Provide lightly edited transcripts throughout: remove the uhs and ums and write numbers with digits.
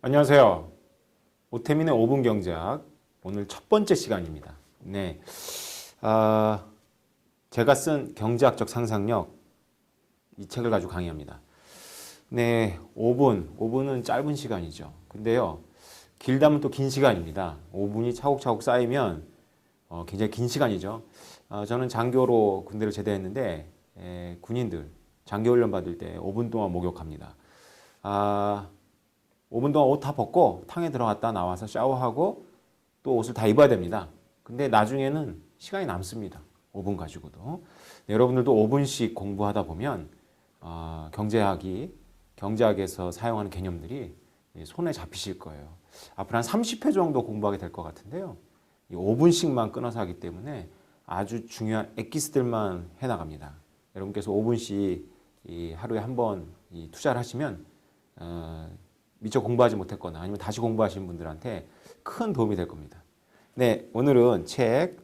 안녕하세요. 오태민의 5분 경제학 오늘 첫 번째 시간입니다. 네, 제가 쓴 경제학적 상상력 이 책을 가지고 강의합니다. 네, 5분은 짧은 시간이죠. 근데요, 길다면 또 긴 시간입니다. 5분이 차곡차곡 쌓이면 굉장히 긴 시간이죠. 저는 장교로 군대를 제대했는데 군인들 장교훈련 받을 때 5분 동안 목욕합니다. 5분 동안 옷 다 벗고 탕에 들어갔다 나와서 샤워하고 또 옷을 다 입어야 됩니다. 근데 나중에는 시간이 남습니다. 5분 가지고도. 네, 여러분들도 5분씩 공부하다 보면 경제학에서 사용하는 개념들이 손에 잡히실 거예요. 앞으로 한 30회 정도 공부하게 될 것 같은데요. 이 5분씩만 끊어서 하기 때문에 아주 중요한 엑기스들만 해나갑니다. 여러분께서 5분씩 하루에 한 번 투자를 하시면 미처 공부하지 못했거나 아니면 다시 공부하시는 분들한테 큰 도움이 될 겁니다. 네, 오늘은 책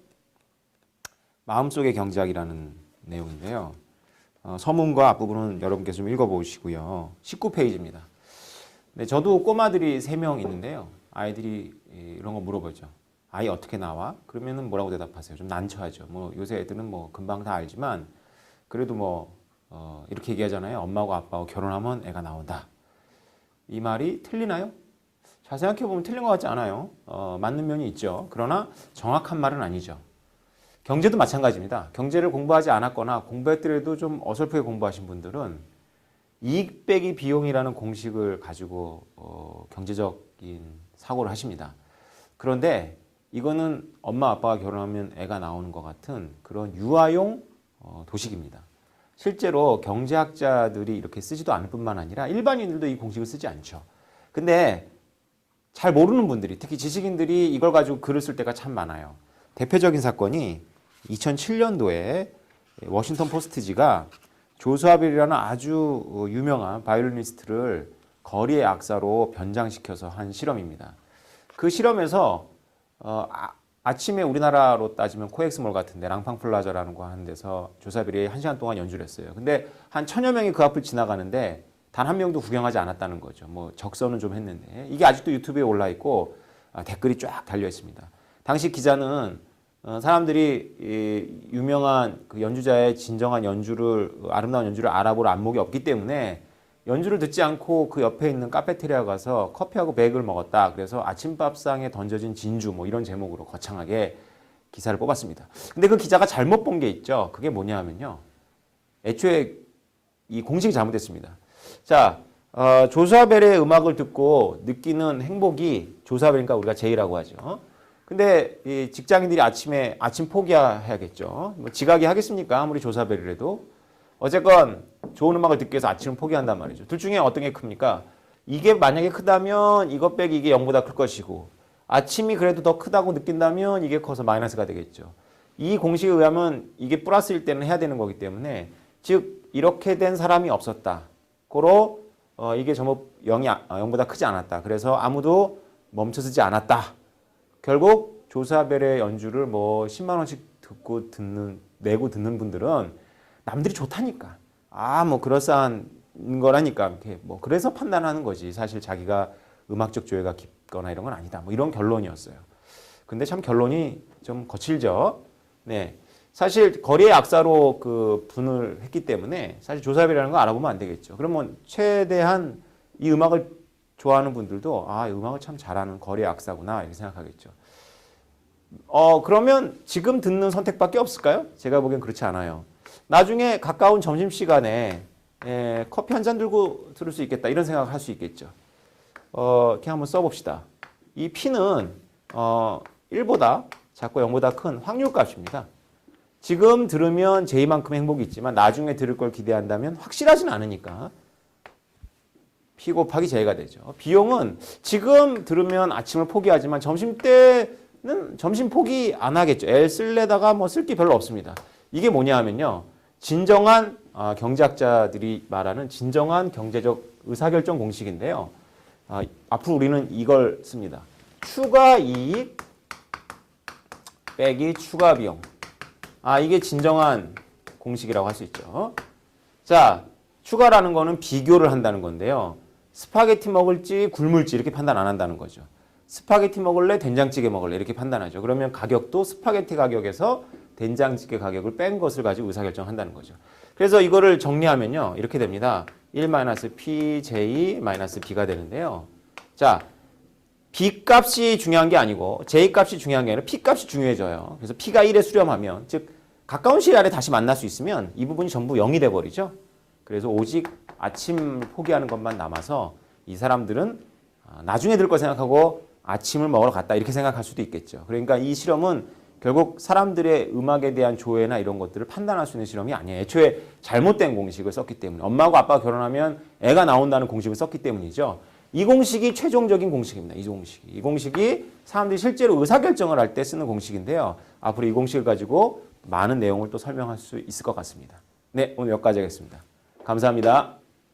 마음속의 경제학이라는 내용인데요. 서문과 앞부분은 여러분께서 좀 읽어보시고요. 19페이지입니다. 네, 저도 꼬마들이 3명 있는데요. 아이들이 이런 거 물어보죠. 아이 어떻게 나와? 그러면은 뭐라고 대답하세요? 좀 난처하죠. 뭐 요새 애들은 뭐 금방 다 알지만 그래도 이렇게 얘기하잖아요. 엄마하고 아빠하고 결혼하면 애가 나온다. 이 말이 틀리나요? 잘 생각해보면 틀린 것 같지 않아요. 맞는 면이 있죠. 그러나 정확한 말은 아니죠. 경제도 마찬가지입니다. 경제를 공부하지 않았거나 공부했더라도 좀 어설프게 공부하신 분들은 이익 빼기 비용이라는 공식을 가지고 경제적인 사고를 하십니다. 그런데 이거는 엄마 아빠가 결혼하면 애가 나오는 것 같은 그런 유아용 도식입니다. 실제로 경제학자들이 이렇게 쓰지도 않을 뿐만 아니라 일반인들도 이 공식을 쓰지 않죠. 근데 잘 모르는 분들이, 특히 지식인들이 이걸 가지고 글을 쓸 때가 참 많아요. 대표적인 사건이 2007년도에 워싱턴 포스트지가 조수아벨이라는 아주 유명한 바이올리니스트를 거리의 악사로 변장시켜서 한 실험입니다. 그 실험에서 아침에 우리나라로 따지면 코엑스몰 같은데 랑팡플라자라는 거 하는 데서 조사벨이 1시간 동안 연주를 했어요. 근데 한 1000여 명이 그 앞을 지나가는데 단 한 명도 구경하지 않았다는 거죠. 뭐 적선은 좀 했는데 이게 아직도 유튜브에 올라 있고 댓글이 쫙 달려 있습니다. 당시 기자는 사람들이 유명한 그 연주자의 진정한 아름다운 연주를 알아볼 안목이 없기 때문에 연주를 듣지 않고 그 옆에 있는 카페테리아 가서 커피하고 베이글 먹었다. 그래서 아침밥상에 던져진 진주 뭐 이런 제목으로 거창하게 기사를 뽑았습니다. 근데 그 기자가 잘못 본 게 있죠. 그게 뭐냐 하면요. 애초에 이 공식이 잘못됐습니다. 자, 조사벨의 음악을 듣고 느끼는 행복이 조사벨이니까 우리가 제이라고 하죠. 근데 이 직장인들이 아침 포기해야겠죠. 뭐 지각이 하겠습니까? 아무리 조사벨이라도. 어쨌건 좋은 음악을 듣기 위해서 아침을 포기한단 말이죠. 둘 중에 어떤 게 큽니까? 이게 만약에 크다면 이것 빼기 이게 0보다 클 것이고 아침이 그래도 더 크다고 느낀다면 이게 커서 마이너스가 되겠죠. 이 공식에 의하면 이게 플러스일 때는 해야 되는 거기 때문에 즉 이렇게 된 사람이 없었다. 고로 이게 전부 0보다 크지 않았다. 그래서 아무도 멈춰서지 않았다. 결국 조사벨의 연주를 뭐 10만 원씩 내고 듣는 분들은 남들이 좋다니까. 뭐 그럴싸한 거라니까. 이렇게 뭐 그래서 판단하는 거지. 사실 자기가 음악적 조예가 깊거나 이런 건 아니다. 뭐 이런 결론이었어요. 근데 참 결론이 좀 거칠죠. 네. 사실 거리의 악사로 그 분을 했기 때문에 사실 조사벨이라는 거 알아보면 안 되겠죠. 그러면 최대한 이 음악을 좋아하는 분들도 이 음악을 참 잘하는 거리의 악사구나 이렇게 생각하겠죠. 그러면 지금 듣는 선택밖에 없을까요? 제가 보기엔 그렇지 않아요. 나중에 가까운 점심시간에 커피 한 잔 들고 들을 수 있겠다 이런 생각을 할 수 있겠죠. 이렇게 한번 써봅시다. 이 P는 1보다 작고 0보다 큰 확률값입니다. 지금 들으면 J만큼 행복이 있지만 나중에 들을 걸 기대한다면 확실하진 않으니까 P 곱하기 J가 되죠. 비용은 지금 들으면 아침을 포기하지만 점심때는 점심 포기 안 하겠죠. L 쓸래다가 뭐 쓸 게 별로 없습니다. 이게 뭐냐 하면요. 진정한 경제학자들이 말하는 진정한 경제적 의사결정 공식인데요. 앞으로 우리는 이걸 씁니다. 추가 이익 빼기 추가 비용. 이게 진정한 공식이라고 할 수 있죠. 자, 추가라는 거는 비교를 한다는 건데요. 스파게티 먹을지 굶을지 이렇게 판단 안 한다는 거죠. 스파게티 먹을래? 된장찌개 먹을래? 이렇게 판단하죠. 그러면 가격도 스파게티 가격에서 된장찌개 가격을 뺀 것을 가지고 의사결정한다는 거죠. 그래서 이거를 정리하면요. 이렇게 됩니다. 1-PJ-B가 되는데요. 자, B 값이 중요한 게 아니고 J 값이 중요한 게 아니라 P 값이 중요해져요. 그래서 P가 1에 수렴하면, 즉 가까운 시일 안에 다시 만날 수 있으면 이 부분이 전부 0이 돼버리죠. 그래서 오직 아침 포기하는 것만 남아서 이 사람들은 나중에 들 거 생각하고 아침을 먹으러 갔다 이렇게 생각할 수도 있겠죠. 그러니까 이 실험은 결국 사람들의 음악에 대한 조회나 이런 것들을 판단할 수 있는 실험이 아니에요. 애초에 잘못된 공식을 썼기 때문에, 엄마하고 아빠가 결혼하면 애가 나온다는 공식을 썼기 때문이죠. 이 공식이 최종적인 공식입니다. 이 공식이 사람들이 실제로 의사결정을 할 때 쓰는 공식인데요. 앞으로 이 공식을 가지고 많은 내용을 또 설명할 수 있을 것 같습니다. 네, 오늘 여기까지 하겠습니다. 감사합니다.